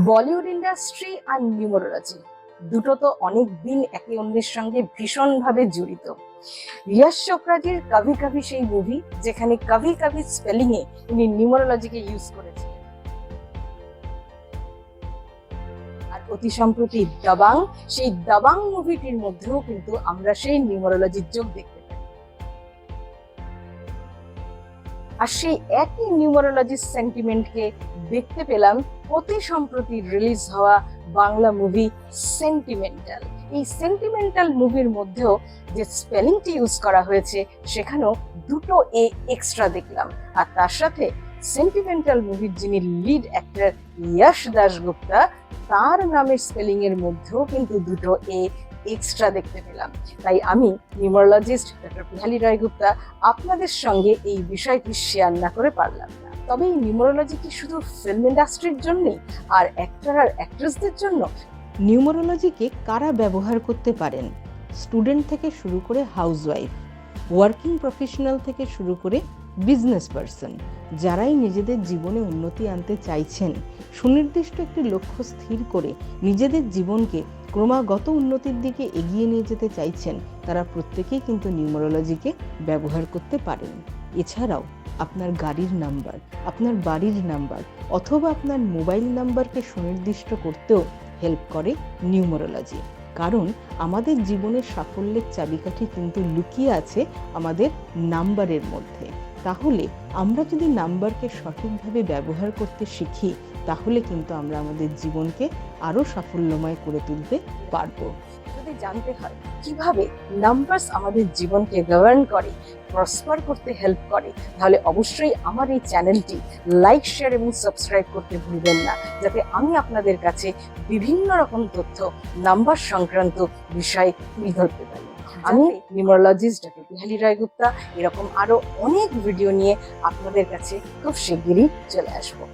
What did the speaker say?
Bollywood industry আর numerology দুটো তো অনেক দিন একে অন্যের সঙ্গে ভীষণভাবে জড়িত। ইয়াশ চোপড়াজির কভি কভি সেই মুভি, যেখানে কভি কভি স্পেলিং এ উনি নিউমারোলজিকে ইউজ করেছিলেন। আর অতি সম্প্রতি দাবাং, সেই দাবাং মুভিটির মধ্যেও কিন্তু আমরা সেই নিউমারোলজির যোগ দেখতে পাই। আর সেই একই নিউমারোলজির সেন্টিমেন্টকে দেখতে পেলাম অতি সম্প্রতি রিলিজ হওয়া বাংলা মুভি সেন্টিমেন্টাল। এই সেন্টিমেন্টাল মুভির মধ্যেও যে স্পেলিংটি ইউজ করা হয়েছে, সেখানেও দুটো এ এক্সট্রা দেখলাম। আর তার সাথে সেন্টিমেন্টাল মুভির যিনি লিড অ্যাক্টর ইয়াশ দাশগুপ্তা, তার নামের স্পেলিং এর মধ্যেও কিন্তু দুটো এ এক্সট্রা দেখতে পেলাম। তাই আমি নিউমারোলজিস্ট ডক্টর পিহালি রায় গুপ্তা আপনাদের সঙ্গে এই বিষয়টি শেয়ার না করে পারলাম না। তবে এই নিউমারোলজি কি শুধু ফিল্ম ইন্ডাস্ট্রির জন্যই আর অ্যাক্টর আর অ্যাক্ট্রেসদের জন্য? নিউমারোলজিকে কারা ব্যবহার করতে পারেন? স্টুডেন্ট থেকে শুরু করে হাউসওয়াইফ, ওয়ার্কিং প্রফেশনাল থেকে শুরু করে বিজনেস পারসন, যারাই নিজেদের জীবনে উন্নতি আনতে চাইছেন, সুনির্দিষ্ট একটি লক্ষ্য স্থির করে নিজেদের জীবনকে ক্রমাগত উন্নতির দিকে এগিয়ে নিয়ে যেতে চাইছেন, তারা প্রত্যেকেই কিন্তু নিউমারোলজিকে ব্যবহার করতে পারেন। এছাড়াও আপনার গাড়ির নাম্বার, আপনার বাড়ির নাম্বার অথবা আপনার মোবাইল নাম্বারকে সুনির্দিষ্ট করতেও হেল্প করে নিউমারোলজি। কারণ আমাদের জীবনের সাফল্যের চাবিকাঠি কিন্তু লুকিয়ে আছে আমাদের নাম্বারের মধ্যে। তাহলে আমরা যদি নাম্বারকে সঠিকভাবে ব্যবহার করতে শিখি, তাহলে কিন্তু আমরা আমাদের জীবনকে আরো সাফল্যময় করে তুলতে পারবো। যদি জানতে হয় কিভাবে নাম্বারস আমাদের জীবনকে গভর্ন করে, প্রসপার করতে হেল্প করে, তাহলে অবশ্যই আমার এই চ্যানেলটি লাইক, শেয়ার এবং সাবস্ক্রাইব করতে ভুলবেন না, যাতে আমি আপনাদের কাছে বিভিন্ন রকম তথ্য নাম্বার সংক্রান্ত বিষয় তুলে ধরতে পারি। আমি নিউমারোলজিস্ট ডক্টর পিহালি রায় গুপ্তা এরকম আরো অনেক ভিডিও নিয়ে আপনাদের কাছে খুব শিগগিরই চলে আসবো।